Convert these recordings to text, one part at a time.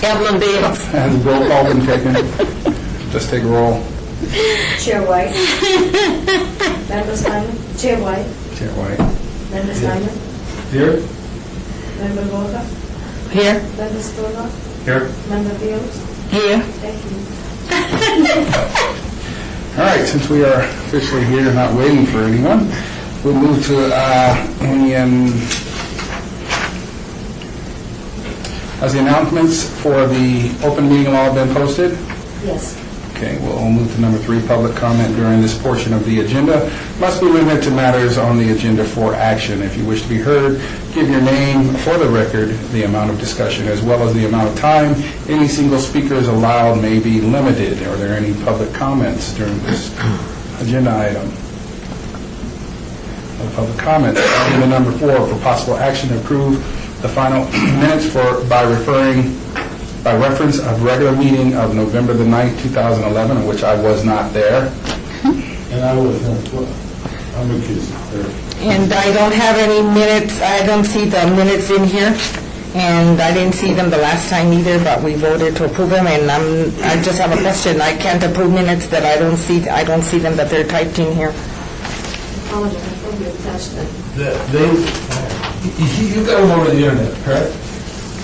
Evelyn Dales. Has roll call been taken? Just take a roll. Chair White. Member Simon. Chair White. Chair White. Member Simon. Here. Member Walker. Here. Member Spurlock. Here. Member Beals. Here. Thank you. All right, since we are officially here, not waiting for anyone, we'll move to has the announcements for the open meeting law been posted? Yes. Okay, we'll move to number 3, public comment during this portion of the agenda. Must be limited to matters on the agenda for action. If you wish to be heard, give your name for the record, the amount of discussion, as well as the amount of time any single speaker is allowed may be limited. Are there any public comments during this agenda item? No public comments. Agenda number 4, for possible action to approve the final minutes by reference of regular meeting of November the 9th, 2011, in which I was not there. And I was not, I'm accused there. And I don't have any minutes, I don't see the minutes in here, and I didn't see them the last time either, but we voted to approve them, and I just have a question. I can't approve minutes that I don't see them, that they're typed in here. Apologize, I thought you attached them. You got them over the internet, correct?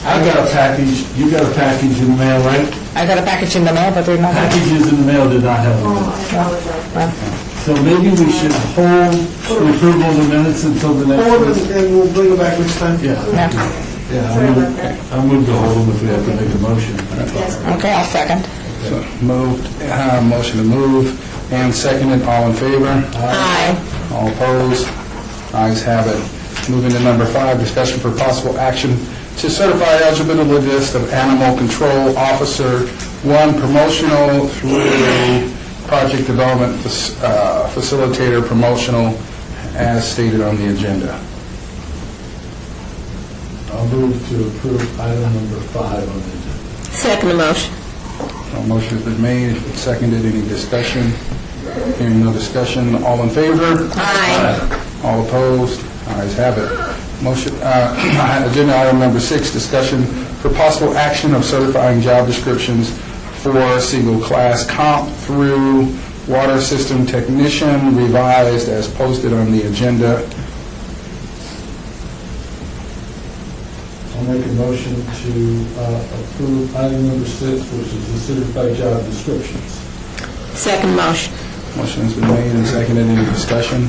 I got a package, you got a package in the mail, right? I got a package in the mail, but they're not. Packages in the mail did not have them. Oh, I apologize. Well, So maybe we should hold the approval of the minutes until the next Hold meeting. it, and we'll bring it back next time. Yeah. yeah. Yeah, Sorry about that. I'm going to hold them if we have to make a motion. Yes. Okay, I'll second. So moved, motion to move, and seconded. All in favor? Aye. All opposed? Ayes have it. Moving to number 5, discussion for possible action to certify eligibility list of animal control officer 1, promotional through project development facilitator promotional, as stated on the agenda. I'll move to approve item number 5 on the agenda. Second motion. A motion has been made, seconded. Any discussion? Hearing no discussion, all in favor? Aye. All opposed? Ayes have it. Motion, agenda item number 6, discussion for possible action of certifying job descriptions for single class comp through water system technician, revised as posted on the agenda. I'll make a motion to approve item number 6, which is the certified job descriptions. Second motion. Motion has been made and seconded. Any discussion?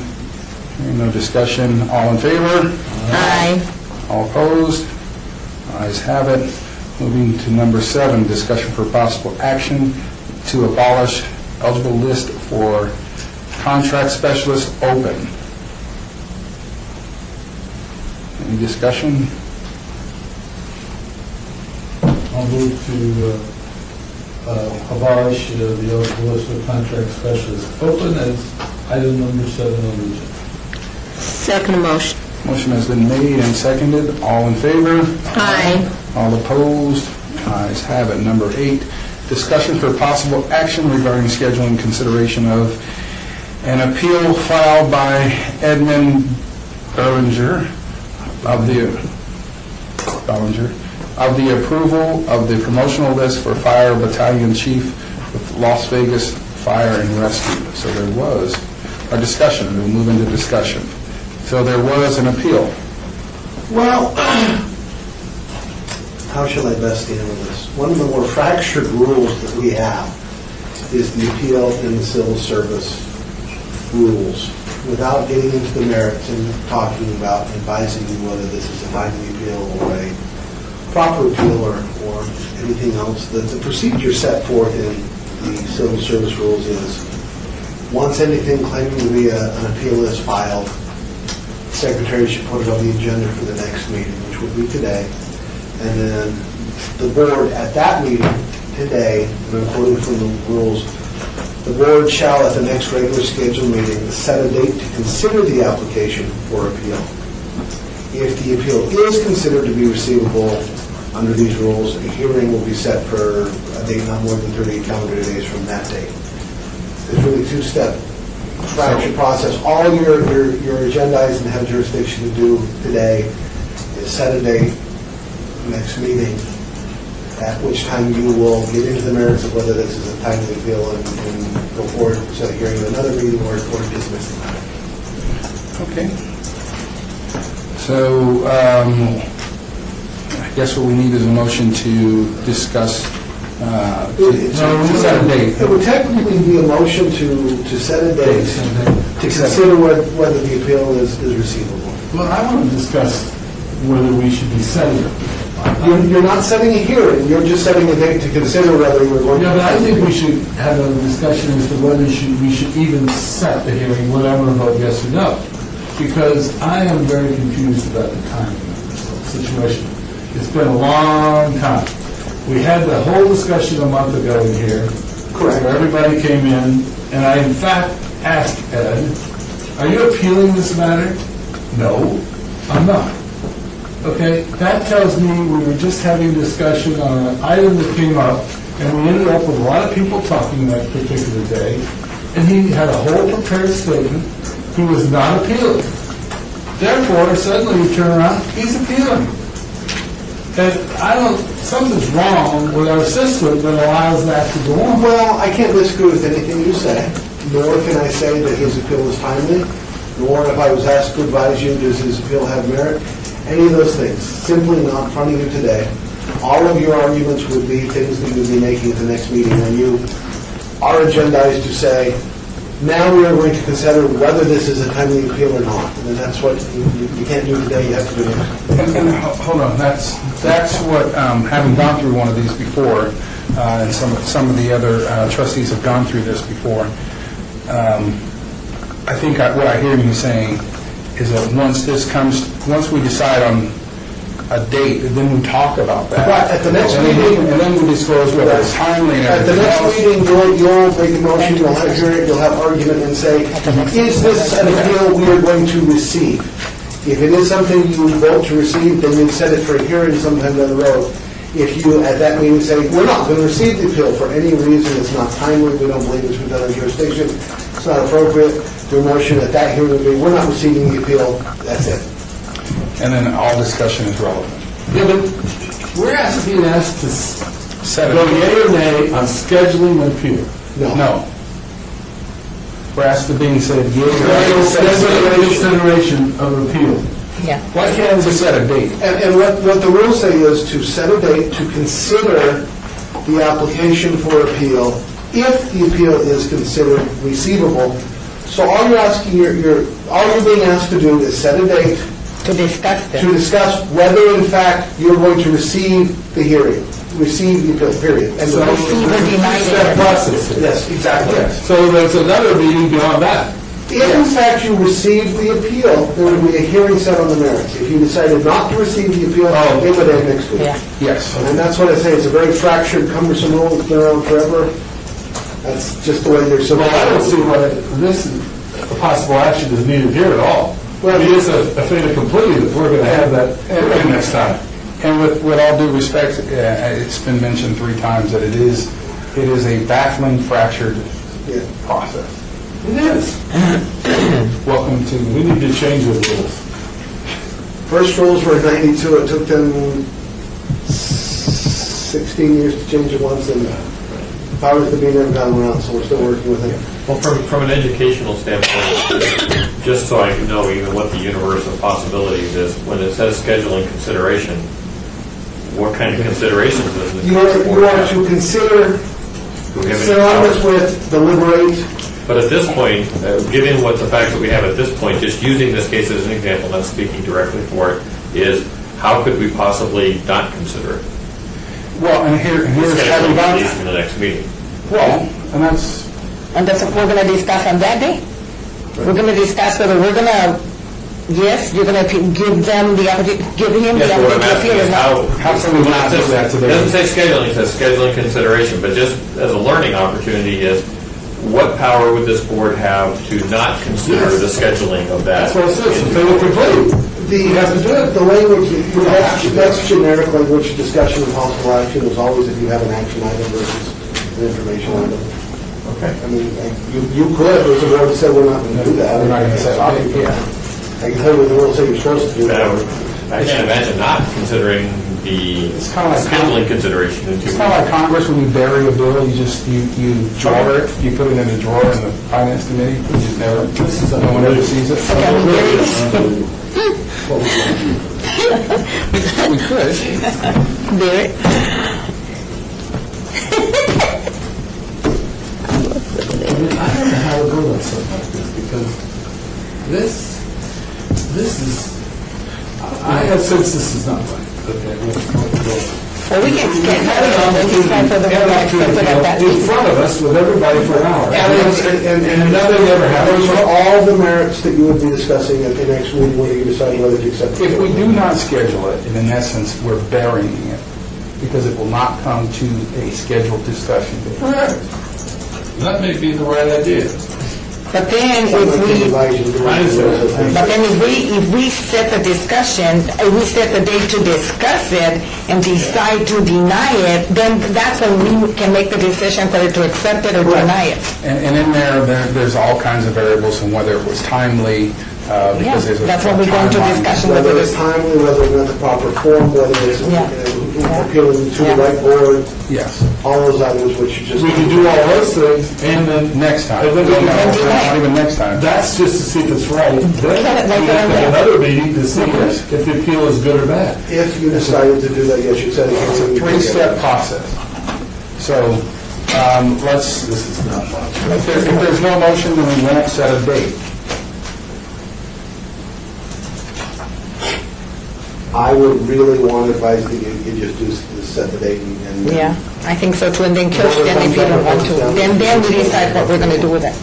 Hearing no discussion, all in favor? Aye. All opposed? Ayes have it. Moving to number 7, discussion for possible action to abolish eligible list for contract specialist open. Any discussion? I'll move to abolish the eligible list of contract specialists open as item number 7 on the agenda. Second motion. Motion has been made and seconded. All in favor? Aye. All opposed? Ayes have it. Number 8, discussion for possible action regarding scheduling consideration of an appeal filed by Edmund Bellinger of the approval of the promotional list for Fire Battalion Chief with Las Vegas Fire and Rescue. So there was a discussion. We'll move into discussion. So there was an appeal. Well, how shall I best handle this? One of the more fractured rules that we have is the appeal in the civil service rules. Without getting into the merits and talking about advising you whether this is a timely appeal or a proper appeal or anything else, the procedure set forth in the civil service rules is once anything claiming to be an appeal is filed, the secretary should put it on the agenda for the next meeting, which would be today. And then the board at that meeting today, and I'm quoting from the rules, the board shall at the next regular scheduled meeting set a date to consider the application for appeal. If the appeal is considered to be receivable under these rules, a hearing will be set for a date not more than 30 calendar days from that date. It's really a two-step fractured process. All your agendized and have jurisdiction to do today is set a date, next meeting, at which time you will get into the merits of whether this is a timely appeal and go forward, set a hearing in another meeting, or dismiss the matter. Okay. So, I guess what we need is a motion to discuss, to set a date. It would technically be a motion to set a date, to consider whether the appeal is receivable. Well, I want to discuss whether we should be setting it. You're not setting a hearing, you're just setting a date to consider whether you're going to... Yeah, but I think we should have a discussion as to whether we should even set the hearing, whether I'm going to vote yes or no. Because I am very confused about the timing of this whole situation. It's been a long time. We had the whole discussion a month ago in here. Correct. Where everybody came in, and I in fact asked Ed, are you appealing this matter? No, I'm not. Okay, that tells me we were just having a discussion on an item that came up, and we ended up with a lot of people talking that particular day, and he had a whole prepared statement. He was not appealing. Therefore, suddenly you turn around, he's appealing. And something's wrong with our system that allows that to go on. Well, I can't disagree with anything you say, nor can I say that his appeal is timely, nor if I was asked to advise you, does his appeal have merit? Any of those things, simply not in front of you today. All of your arguments would be things that you would be making at the next meeting when you are agendized to say, now we are going to consider whether this is a timely appeal or not. And that's what you can't do today, you have to do next. And hold on, that's what, having gone through one of these before, and some of the other trustees have gone through this before, I think what I hear you saying is that once we decide on a date, then we talk about that. Right, at the next meeting. And then we disclose whether it's timely and At the everything next else. meeting, you'll make a motion, you'll have a hearing, you'll have argument and say, is this an appeal we are going to receive? If it is something you vote to receive, then you set it for a hearing sometime down the road. If you, at that meeting, say, we're not going to receive the appeal for any reason, it's not timely, we don't believe it's within our jurisdiction, it's not appropriate, your motion at that hearing will be, we're not receiving the appeal, that's it. And then all discussion is relevant. Yeah, but we're being asked to Set go it. yea or nay on scheduling an appeal. No. We're asked to being said, Scheduling consideration of appeal. Yeah. Why can't to we set a date. And what the rules say is to set a date to consider the application for appeal if the appeal is considered receivable. So all you're asking, all you're being asked to do is set a date To discuss to this. discuss whether in fact you're going to receive the hearing, receive the appeal, period. And So Receive or deny it's that it. process here. yes, exactly. So there's another meeting beyond that. If in fact you receive the appeal, there would be a hearing set on the merits. If you decided not to receive the appeal, it would end next week. Yeah. Yes. And that's what I say, it's a very fractured, cumbersome rule that's been around forever. That's just the way they're Well, supposed I don't to. see why this a possible action is needed here at all. Well, It is a fait accompli that we're going to have that hearing next time. And with all due respect, it's been mentioned 3 times that it is a baffling, fractured Yeah. process. It is. Welcome to, We need to change the rules. First rules were in '92, it took them 16 years to change it once, and powers that be never got them around, so we're still working with it. Well, from an educational standpoint, just so I know even what the universe of possibilities is, when it says scheduling consideration, what kind of considerations does the You are to consider, Do we have any synonymous power? with deliberate. But at this point, given what the facts that we have at this point, just using this case as an example, not speaking directly for it, is how could we possibly not consider it? well, and here's having Scheduling gone, these in the next meeting. well, and that's, And that's what we're going to discuss on that day. We're going to discuss whether we're going to, yes, you're going to give them the opportunity, give him the Yes, but what I'm opportunity to asking appeal or is not. how can we not do that It today? doesn't say scheduling, it says scheduling consideration, but just as a learning opportunity is, what power would this board have to not consider the scheduling of that? That's what it says, a fait accompli. We have to do it. The language, that's generic language, discussion and possible action is always if you have an action item versus an information item. Okay. I mean, you could, as a board, say we're not going to do that. We're not gonna say, Stop you from yeah. that. I can tell you what the rules say you're supposed to do. That would- I can't imagine not considering the It's kinda like- scheduling consideration in 2 It's weeks. kind of like Congress, when you bury a bill, you drawer it, you put it in a drawer in the finance committee, you just never, no one ever sees it. We could. Bear it. I mean, I don't know how to go on something like this, because this is, I have sense this is not right, okay? Well, we can schedule it and then decide for the board accepted at that In meeting. front of us with everybody for an hour. And nothing ever happens. those are all the merits that you would be discussing at the next meeting when you decide whether to accept it. If we do not schedule it, in essence, we're burying it, because it will not come to a scheduled discussion date. Correct. That may be the right idea. But then Someone can if advise you to do it. but then if we set the discussion, if we set the date to discuss it and decide to deny it, then that's when we can make the decision whether to accept it or deny it. And in there's all kinds of variables, and whether it was timely, because there's a That's when we go into timeline. discussion Whether whether it's it's, timely, whether it's not the proper form, whether it's appealing to the right board, Yes, all those items which you just. We can do all those things, and then next time. And then we No, can- no, not even next time. that's just to see if it's right. Then we Right have there, to have yeah. another meeting to see if the appeal is good or bad. If you decided to do that, yes, you said It's a three-step process. So, let's, This is not much. if there's no motion, then we won't set a date. I would really want to advise that you just do set the date and. yeah, I think so too. And then Kirsten, if you don't want to, then we decide what we're going to do with it.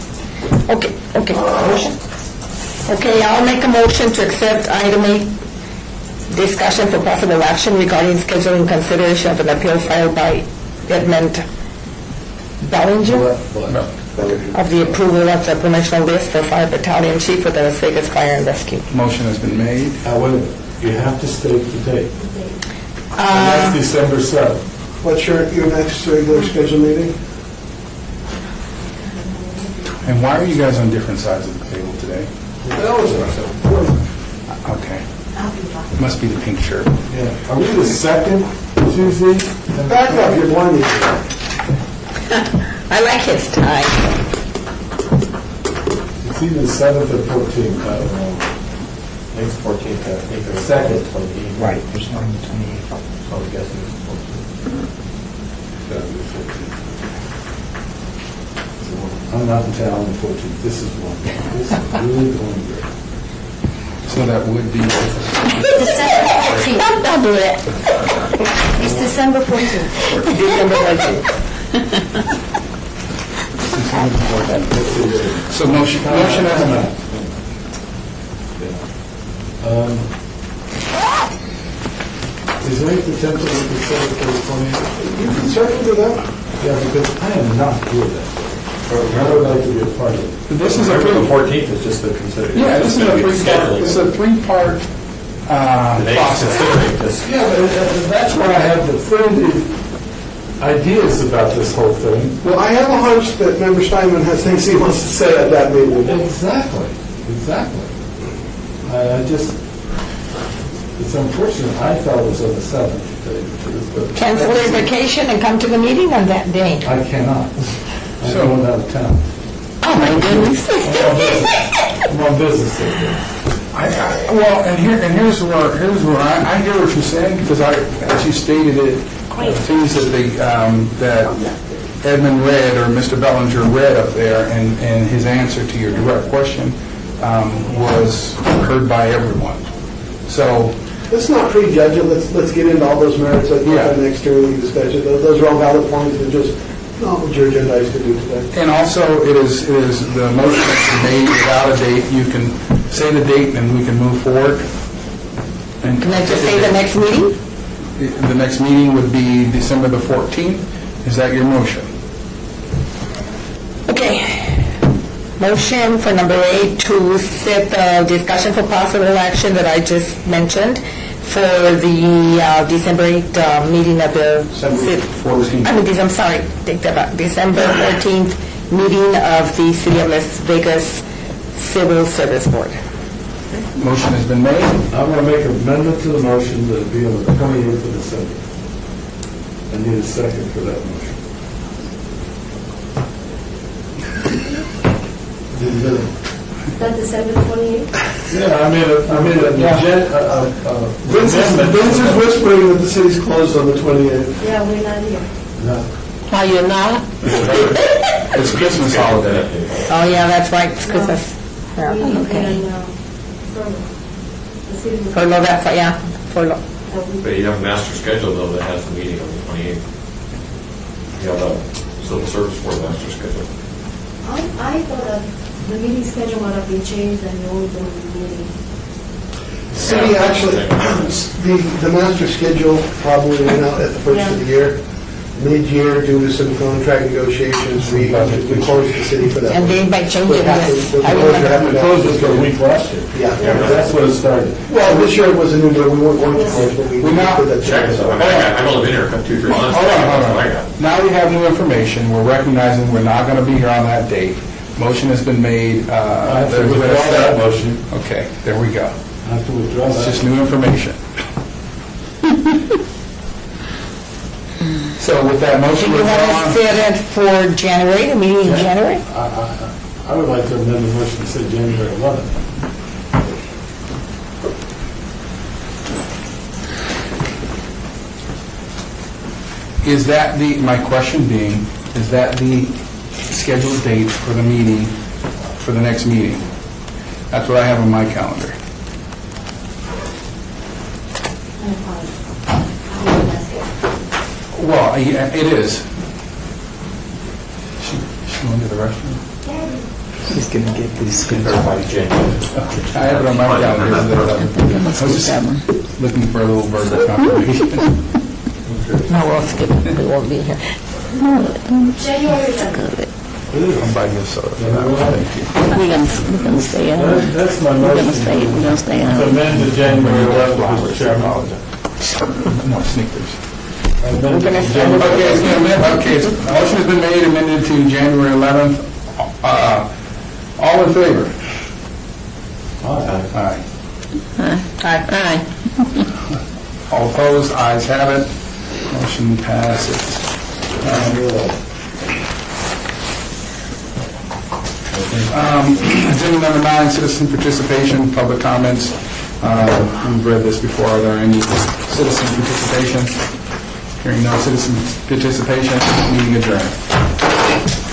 Okay, motion. Okay, I'll make a motion to accept item 8, discussion for possible action regarding scheduling consideration of an appeal filed by Edmund Bellinger of the approval of the promotional list for Fire Battalion Chief with the Las Vegas Fire and Rescue. Motion has been made. However, you have to state the date. And that's December 7th. What's your next regular scheduled meeting? And why are you guys on different sides of the table today? Okay. Must be the pink shirt. Yeah. Are we the second Tuesday? Back up, you're blinding. I like his tie. It's either the 7th or 14th, I don't know. I think it's 14th, I think there's Second. 28th. Right, there's no on the 28th. So I'm guessing it's 14th. Gotta be 14th. I'm not in town on the 14th. This is one. This is really going great. So that would be, December 14th. Don't do it. It's December 14th. December 14th. so motion has been. Is there any potential we could set it for the 28th? You can certainly do that. Yeah, because I am not good at that. Or I would like to be a part of it. This is a Remember, the pretty, 14th is just the consideration. yeah, this is a three-part process. Considering this. Yeah, but that's why I have definitive ideas about this whole thing. Well, I have a hunch that Member Steinman has things he wants to say at that meeting. Exactly. I just, it's unfortunate, I thought it was on the 7th, to tell you the truth, but... Cancel your vacation and come to the meeting on that day. I cannot. I'm going out of town. Oh, my goodness. I'm on business that day. Well, and here's where I hear what you're saying, because as you stated it, things that that Edmund read, or Mr. Bellinger read up there, and his answer to your direct question was heard by everyone. So, Let's not prejudge it, let's get into all those merits at Yeah. the next hearing discussion. Those are all valid points, and just, not what your agenda is to do today. and also, it is the motion that's made without a date. You can say the date, and we can move forward. And Can I just say the next meeting? The next meeting would be December the 14th. Is that your motion? Okay. Motion for number 8 to set the discussion for possible action that I just mentioned for the December 8th meeting of the... December 14th. I'm sorry, take that back. December 14th meeting of the City of Las Vegas Civil Service Board. Motion has been made. I'm going to make an amendment to the motion that it be on the 28th of December. I need a second for that motion. Is that December 28th? Yeah, I mean, Vince is whispering that the city's closed on the 28th. Yeah, we're not here. Are you not? It's Christmas holiday. Oh, yeah, that's right, it's Christmas. Yeah. We furlough. The city will- Furlough, that's, yeah, furlough. But you have a master schedule, though, that has the meeting on the 28th. You have a civil service board master schedule. I thought that the meeting schedule might have been changed and you only going to be meeting. City, actually, the master schedule probably went out at the first of the year. Mid-year, due to some contract negotiations, we closed the city for that. And they might change it, yes. The I closure remember. happened We closed it for a week last year. Yeah. That's when it started. Well, this year it was a new year, we weren't going to close, but we We now- did that. Check it, I've only been here a 2-3 months. Hold on, That's hold what I on. got. Now we have new information. We're recognizing we're not going to be here on that date. Motion has been made. I have to there's been a withdraw that second. motion. Okay, there we go. I have to withdraw It's just that. new information. So with that motion Do you want to withdrawn, set it for January, the meeting in January? I would like to amend the motion to say January 11th. is that my question being, is that the scheduled date for the meeting, for the next meeting? That's what I have on my calendar. I apologize. I didn't ask it. Well, yeah, it is. She went to the restroom? He's going to get these. Everybody's January. I have it on my calendar. I was just looking for a little verbal confirmation. No, we'll skip it, we won't be here. January 11th. I'm buying you a soda for that one, thank you. We're gonna stay in. That's my We're motion. gonna stay in. To amend the January 11th, Mr. I Chairman. apologize. No, Snickers. Amend We're gonna the stand January- Okay, it's been amended, okay, so motion has been made, amended to January 11th. All in favor? Aye. Aye. All opposed, ayes have it. Motion passes. Agenda number 9, citizen participation, public comments. We've read this before. Are there any citizen participation? Hearing no citizen participation, meeting adjourned.